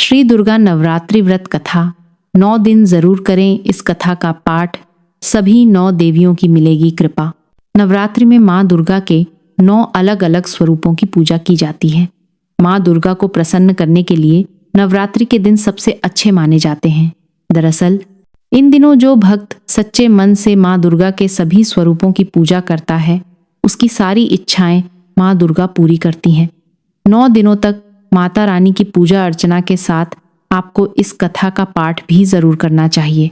श्री दुर्गा नवरात्रि व्रत कथा। 9 दिन जरूर करें इस कथा का पाठ, सभी 9 देवियों की मिलेगी कृपा। नवरात्रि में माँ दुर्गा के 9 अलग अलग स्वरूपों की पूजा की जाती है। माँ दुर्गा को प्रसन्न करने के लिए नवरात्रि के दिन सबसे अच्छे माने जाते हैं। दरअसल इन दिनों जो भक्त सच्चे मन से माँ दुर्गा के सभी स्वरूपों की पूजा करता है, उसकी सारी इच्छाएं माँ दुर्गा पूरी करती हैं। 9 दिनों तक माता रानी की पूजा अर्चना के साथ आपको इस कथा का पाठ भी जरूर करना चाहिए।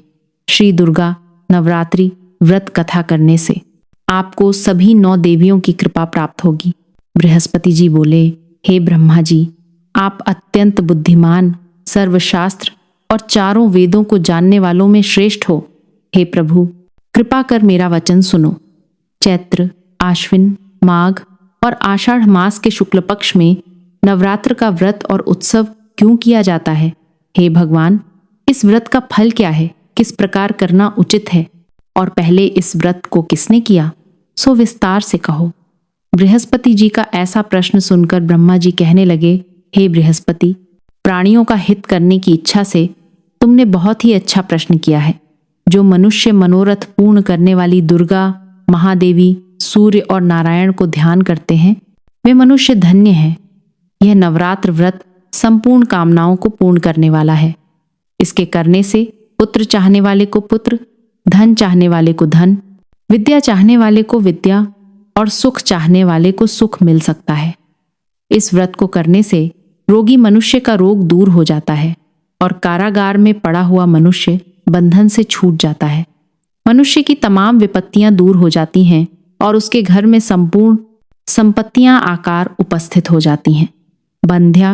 श्री दुर्गा नवरात्रि व्रत कथा करने से आपको सभी 9 देवियों की कृपा प्राप्त होगी। बृहस्पति जी बोले, हे ब्रह्मा जी, आप अत्यंत बुद्धिमान, सर्वशास्त्र और चारों वेदों को जानने वालों में श्रेष्ठ हो। हे प्रभु, कृपा कर मेरा वचन सुनो। चैत्र, आश्विन, माघ और आषाढ़ मास के शुक्ल पक्ष में नवरात्र का व्रत और उत्सव क्यों किया जाता है? हे भगवान, इस व्रत का फल क्या है? किस प्रकार करना उचित है? और पहले इस व्रत को किसने किया, सो विस्तार से कहो। बृहस्पति जी का ऐसा प्रश्न सुनकर ब्रह्मा जी कहने लगे, हे बृहस्पति, प्राणियों का हित करने की इच्छा से तुमने बहुत ही अच्छा प्रश्न किया है। जो मनुष्य मनोरथ पूर्ण करने वाली दुर्गा, महादेवी, सूर्य और नारायण को ध्यान करते हैं, वे मनुष्य धन्य हैं। यह नवरात्र व्रत संपूर्ण कामनाओं को पूर्ण करने वाला है। इसके करने से पुत्र चाहने वाले को पुत्र, धन चाहने वाले को धन, विद्या चाहने वाले को विद्या और सुख चाहने वाले को सुख मिल सकता है। इस व्रत को करने से रोगी मनुष्य का रोग दूर हो जाता है और कारागार में पड़ा हुआ मनुष्य बंधन से छूट जाता है। मनुष्य की तमाम विपत्तियां दूर हो जाती हैं और उसके घर में संपूर्ण संपत्तियां आकार उपस्थित हो जाती हैं। बंध्या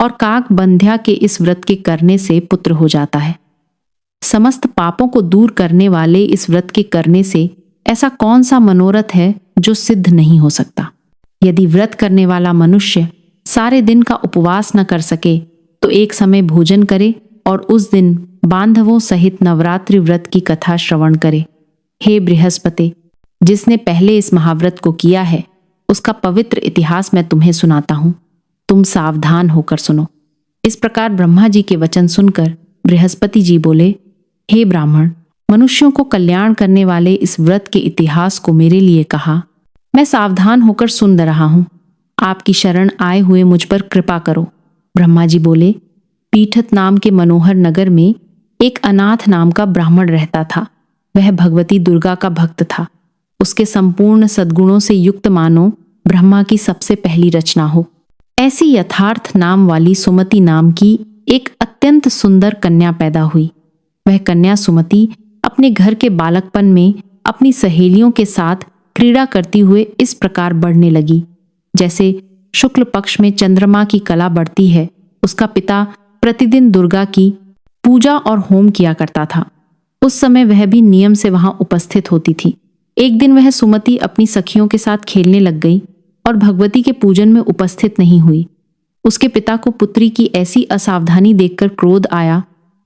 और काक बंध्या के इस व्रत के करने से पुत्र हो जाता है। समस्त पापों को दूर करने वाले इस व्रत के करने से ऐसा कौन सा मनोरथ है जो सिद्ध नहीं हो सकता? यदि व्रत करने वाला मनुष्य सारे दिन का उपवास न कर सके तो एक समय भोजन करे और उस दिन बांधवों सहित नवरात्रि व्रत की कथा श्रवण करे। हे बृहस्पति, जिसने पहले इस महाव्रत को किया है उसका पवित्र इतिहास मैं तुम्हें सुनाता हूँ। तुम सावधान होकर सुनो। इस प्रकार ब्रह्मा जी के वचन सुनकर बृहस्पति जी बोले, हे ब्राह्मण, मनुष्यों को कल्याण करने वाले इस व्रत के इतिहास को मेरे लिए कहा। मैं सावधान होकर सुन रहा हूं। आपकी शरण आए हुए मुझ पर कृपा करो। ब्रह्मा जी बोले, पीठत नाम के मनोहर नगर में एक अनाथ नाम का ब्राह्मण रहता था। वह भगवती दुर्गा का भक्त था। उसके संपूर्ण सद्गुणों से युक्त मानो ब्रह्मा की सबसे पहली रचना हो। ऐसी यथार्थ नाम वाली सुमति नाम की एक अत्यंत सुंदर कन्या पैदा हुई। वह कन्या सुमति अपने घर के बालकपन में अपनी सहेलियों के साथ क्रीड़ा करती हुए इस प्रकार बढ़ने लगी, जैसे शुक्ल पक्ष में चंद्रमा की कला बढ़ती है। उसका पिता प्रतिदिन दुर्गा की पूजा और होम किया करता था। उस समय वह भी नियम से वहां उपस्थित होती थी। एक दिन वह सुमति अपनी सखियों के साथ खेलने लग गई और भगवती के पूजन में उपस्थित नहीं हुई। उसके पिता को पुत्री की ऐसी असावधानी देखकर क्रोध आया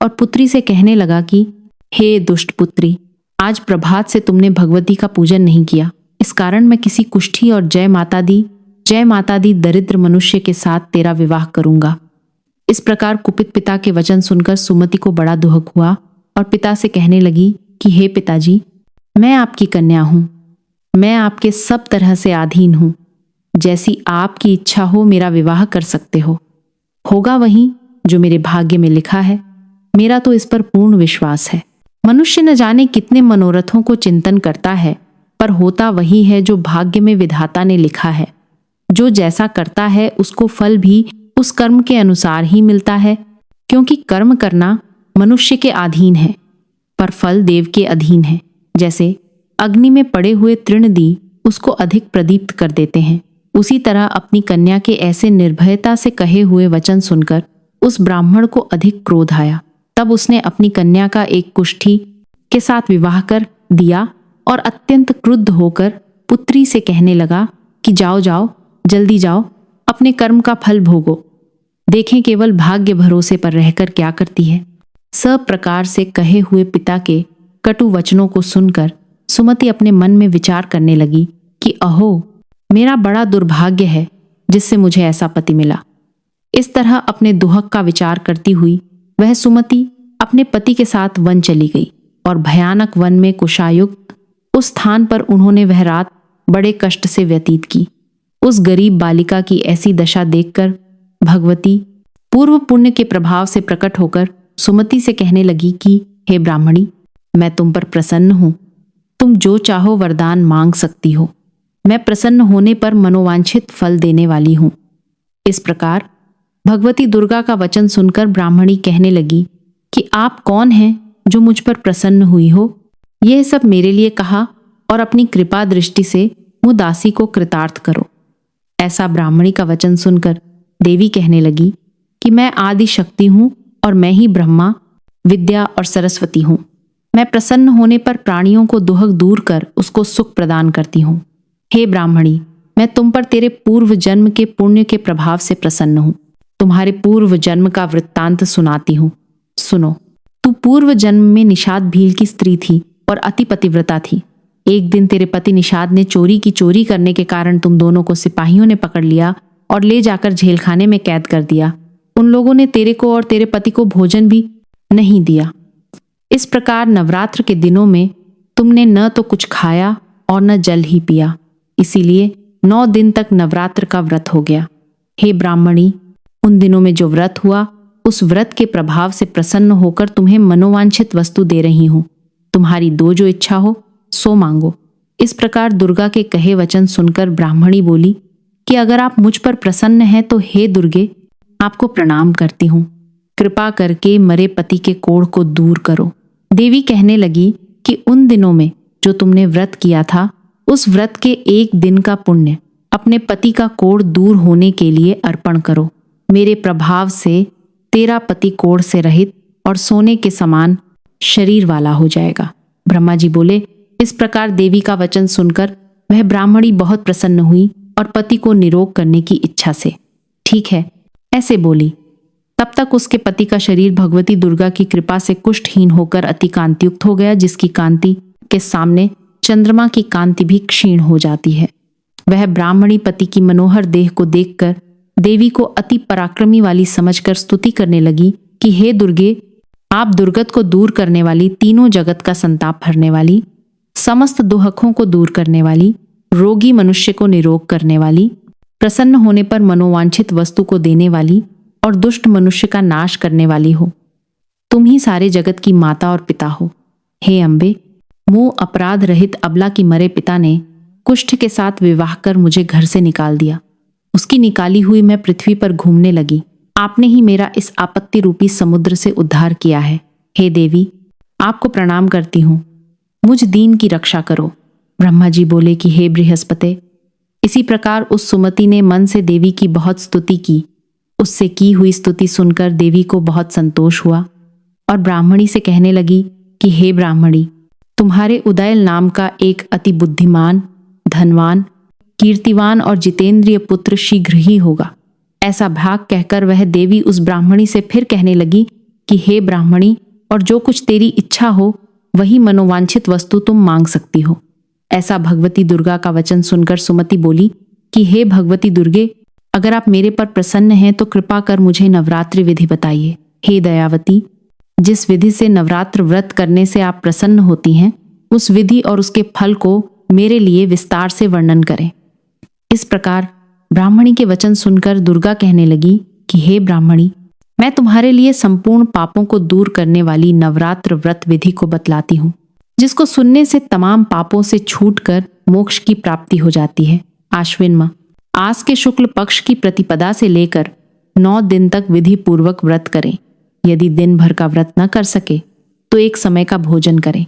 और पुत्री से कहने लगा कि हे दुष्ट पुत्री, आज प्रभात से तुमने भगवती का पूजन नहीं किया। इस कारण मैं किसी कुष्ठी और जय माता दी दरिद्र मनुष्य के साथ तेरा विवाह करूंगा। इस प्रकार कुपित पिता के वचन सुनकर सुमति को बड़ा दुख हुआ और पिता से कहने लगी कि हे पिताजी, मैं आपकी कन्या हूं। मैं आपके सब तरह से अधीन हूं। जैसी आपकी इच्छा हो मेरा विवाह कर सकते हो। होगा वही जो मेरे भाग्य में लिखा है। मेरा तो इस पर पूर्ण विश्वास है। मनुष्य न जाने कितने मनोरथों को चिंतन करता है, पर होता वही है जो भाग्य में विधाता ने लिखा है। जो जैसा करता है उसको फल भी उस कर्म के अनुसार ही मिलता है, क्योंकि कर्म करना मनुष्य के अधीन है पर फल देव के अधीन है। जैसे अग्नि में पड़े हुए तृणदी उसको अधिक प्रदीप्त कर देते हैं, उसी तरह अपनी कन्या के ऐसे निर्भयता से कहे हुए वचन सुनकर उस ब्राह्मण को अधिक क्रोध आया। तब उसने अपनी कन्या का एक कुष्ठी के साथ विवाह कर दिया और अत्यंत क्रुद्ध होकर पुत्री से कहने लगा कि जाओ जाओ, जल्दी जाओ, अपने कर्म का फल भोगो। देखें केवल भाग्य भरोसे पर रहकर क्या करती है। सब प्रकार से कहे हुए पिता के कटु वचनों को सुनकर सुमति अपने मन में विचार करने लगी कि अहो, मेरा बड़ा दुर्भाग्य है जिससे मुझे ऐसा पति मिला। इस तरह अपने दुहक का विचार करती हुई वह सुमति अपने पति के साथ वन चली गई और भयानक वन में कुशायुक्त उस स्थान पर उन्होंने वह रात बड़े कष्ट से व्यतीत की। उस गरीब बालिका की ऐसी दशा देखकर भगवती पूर्व पुण्य के प्रभाव से प्रकट होकर सुमति से कहने लगी कि हे ब्राह्मणी, मैं तुम पर प्रसन्न हूं। तुम जो चाहो वरदान मांग सकती हो। मैं प्रसन्न होने पर मनोवांछित फल देने वाली हूं। इस प्रकार भगवती दुर्गा का वचन सुनकर ब्राह्मणी कहने लगी कि आप कौन हैं जो मुझ पर प्रसन्न हुई हो। यह सब मेरे लिए कहा और अपनी कृपा दृष्टि से मुझ दासी को कृतार्थ करो। ऐसा ब्राह्मणी का वचन सुनकर देवी कहने लगी कि मैं आदि शक्ति हूं और मैं ही ब्रह्मा, विद्या और सरस्वती हूं। मैं प्रसन्न होने पर प्राणियों को दुहक दूर कर उसको सुख प्रदान करती हूं। हे ब्राह्मणी, मैं तुम पर तेरे पूर्व जन्म के पुण्य के प्रभाव से प्रसन्न हूं। तुम्हारे पूर्व जन्म का वृत्तांत सुनाती हूं। सुनो। तू पूर्व जन्म में निषाद भील की स्त्री थी और अति पतिव्रता थी। एक दिन तेरे पति निषाद ने चोरी करने के कारण तुम दोनों को सिपाहियों ने पकड़ लिया और ले जाकर झेलखाने में कैद कर दिया। उन लोगों ने तेरे को और तेरे पति को भोजन भी नहीं दिया। इस प्रकार नवरात्र के दिनों में तुमने न तो कुछ खाया और न जल ही पिया। इसीलिए 9 दिन तक नवरात्र का व्रत हो गया। हे ब्राह्मणी, उन दिनों में जो व्रत हुआ उस व्रत के प्रभाव से प्रसन्न होकर तुम्हें मनोवांछित वस्तु दे रही हूं। तुम्हारी जो इच्छा हो सो मांगो। इस प्रकार दुर्गा के कहे वचन सुनकर ब्राह्मणी बोली कि अगर आप मुझ पर प्रसन्न हैं तो हे दुर्गे, आपको प्रणाम करती हूं। कृपा करके मरे पति के कोढ़ को दूर करो। देवी कहने लगी कि उन दिनों में जो तुमने व्रत किया था उस व्रत के एक दिन का पुण्य अपने पति का कोढ़ दूर होने के लिए अर्पण करो। मेरे प्रभाव से तेरा पति कोढ़ से रहित और सोने के समान शरीर वाला हो जाएगा। ब्रह्मा जी बोले। इस प्रकार देवी का वचन सुनकर वह ब्राह्मणी बहुत प्रसन्न हुई और पति को निरोग करने की इच्छा से ठीक है ऐसे बोली। तब तक उसके पति का शरीर भगवती दुर्गा की कृपा से कुष्ठहीन होकर अति कांतियुक्त हो गया, जिसकी कांति के सामने चंद्रमा की कांति भी क्षीण हो जाती है। वह ब्राह्मणी पति की मनोहर देह को देखकर देवी को अति पराक्रमी वाली समझकर स्तुति करने लगी कि हे दुर्गे, आप दुर्गत को दूर करने वाली, तीनों जगत का संताप हरने वाली, समस्त दुहकों को दूर करने वाली, रोगी मनुष्य को निरोग करने वाली, प्रसन्न होने पर मनोवांछित वस्तु को देने वाली और दुष्ट मनुष्य का नाश करने वाली हो। तुम ही सारे जगत की माता और पिता हो। हे अम्बे, मुंह अपराध रहित अबला की मरे पिता ने कुष्ठ के साथ विवाह कर मुझे घर से निकाल दिया। उसकी निकाली हुई मैं पृथ्वी पर घूमने लगी। आपने ही मेरा इस आपत्ति रूपी समुद्र से उद्धार किया है। हे देवी, आपको प्रणाम करती हूँ। मुझ दीन की रक्षा करो। ब्रह्मा जी बोले कि हे बृहस्पति। इसी प्रकार उस सुमति ने मन से देवी की बहुत स्तुति की। उससे की हुई स्तुति सुनकर देवी को बहुत संतोष हुआ और ब्राह्मणी से कहने लगी कि हे ब्राह्मणी, तुम्हारे उदयल नाम का एक अति बुद्धिमान, धनवान, कीर्तिवान और जितेंद्रिय पुत्र शीघ्र ही होगा। ऐसा भाग कहकर वह देवी उस ब्राह्मणी से फिर कहने लगी कि हे ब्राह्मणी, और जो कुछ तेरी इच्छा हो वही मनोवांछित वस्तु तुम मांग सकती हो। ऐसा भगवती दुर्गा का वचन सुनकर सुमति बोली कि हे भगवती दुर्गे, अगर आप मेरे पर प्रसन्न हैं तो कृपा कर मुझे नवरात्रि विधि बताइए। हे दयावती, जिस विधि से नवरात्र व्रत करने से आप प्रसन्न होती हैं उस विधि और उसके फल को मेरे लिए विस्तार से वर्णन करें। इस प्रकार ब्राह्मणी के वचन सुनकर दुर्गा कहने लगी कि हे ब्राह्मणी, मैं तुम्हारे लिए संपूर्ण पापों को दूर करने वाली नवरात्र व्रत विधि को बतलाती हूँ, जिसको सुनने से तमाम पापों से छूटकर मोक्ष की प्राप्ति हो जाती है। आश्विन माह आस के शुक्ल पक्ष की प्रतिपदा से लेकर 9 दिन तक विधि पूर्वक व्रत करें। यदि दिन भर का व्रत न कर सके तो एक समय का भोजन करें।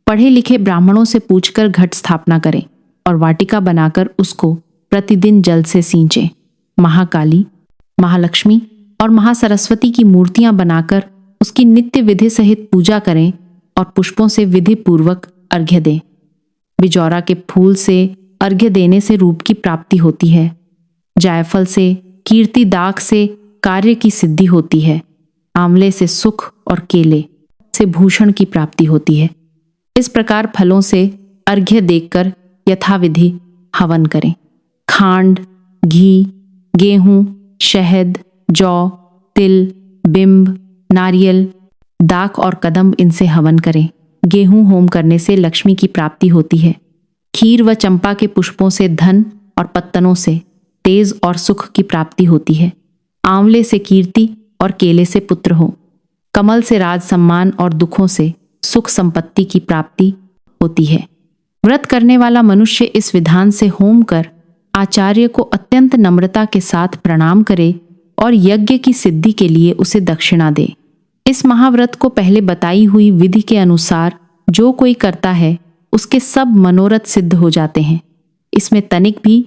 पढ़े लिखे ब्राह्मणों से पूछकर घट स्थापना करें और वाटिका बनाकर उसको प्रतिदिन जल से सींचें। महाकाली, महालक्ष्मी और महासरस्वती की मूर्तियां बनाकर उसकी नित्य विधि सहित पूजा करें और पुष्पों से विधि पूर्वक अर्घ्य दें। बिजौरा के फूल से अर्घ्य देने से रूप की प्राप्ति होती है। जायफल से, कीर्ति दाग से कार्य की सिद्धि होती है। आंवले से सुख और केले से भूषण की प्राप्ति होती है। इस प्रकार फलों से अर्घ्य देकर यथाविधि हवन करें। खांड, घी, गेहूं, शहद, जौ, तिल, बिंब, नारियल, दाख और कदम्ब इनसे हवन करें। गेहूं होम करने से लक्ष्मी की प्राप्ति होती है। खीर व चंपा के पुष्पों से धन और पत्तनों से तेज और सुख की प्राप्ति होती है। आंवले से कीर्ति और केले से पुत्र हो। कमल से राज सम्मान और दुखों से सुख संपत्ति की प्राप्ति होती है। व्रत करने वाला मनुष्य इस विधान से होम कर आचार्य को अत्यंत नम्रता के साथ प्रणाम करे और यज्ञ की सिद्धि के लिए उसे दक्षिणा दे। इस महाव्रत को पहले बताई हुई विधि के अनुसार जो कोई करता है उसके सब मनोरथ सिद्ध हो जाते हैं। इसमें तनिक भी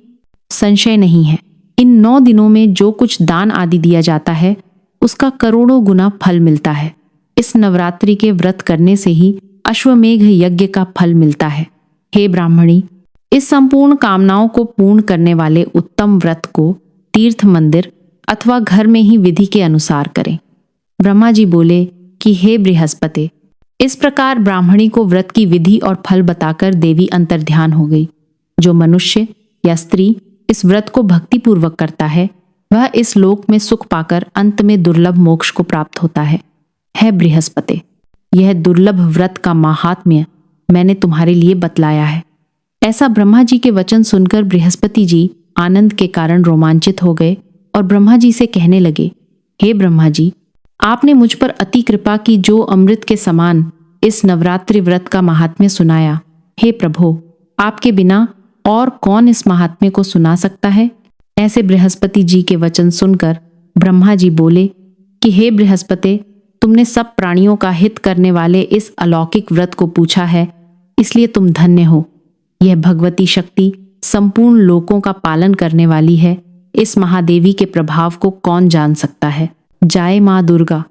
संशय नहीं है। इन 9 दिनों में जो कुछ दान आदि दिया जाता है उसका करोड़ों गुना फल मिलता है। इस नवरात्रि के व्रत करने से ही अश्वमेघ यज्ञ का फल मिलता है। हे ब्राह्मणी, इस संपूर्ण कामनाओं को पूर्ण करने वाले उत्तम व्रत को तीर्थ मंदिर अथवा घर में ही विधि के अनुसार करें। ब्रह्मा जी बोले कि हे बृहस्पति, इस प्रकार ब्राह्मणी को व्रत की विधि और फल बताकर देवी अंतर्ध्यान हो गई। जो मनुष्य या स्त्री इस व्रत को भक्तिपूर्वक करता है वह इस लोक में सुख पाकर अंत में दुर्लभ मोक्ष को प्राप्त होता है। हे बृहस्पति, यह दुर्लभ व्रत का माहात्म्य मैंने तुम्हारे लिए बतलाया है। ऐसा ब्रह्मा जी के वचन सुनकर बृहस्पति जी आनंद के कारण रोमांचित हो गए और ब्रह्मा जी से कहने लगे, हे ब्रह्मा जी, आपने मुझ पर अति कृपा की जो अमृत के समान इस नवरात्रि व्रत का महात्म्य सुनाया। हे प्रभो, आपके बिना और कौन इस महात्म्य को सुना सकता है? ऐसे बृहस्पति जी के वचन सुनकर ब्रह्मा जी बोले कि हे बृहस्पति, तुमने सब प्राणियों का हित करने वाले इस अलौकिक व्रत को पूछा है, इसलिए तुम धन्य हो। यह भगवती शक्ति संपूर्ण लोकों का पालन करने वाली है। इस महादेवी के प्रभाव को कौन जान सकता है? जय मां दुर्गा।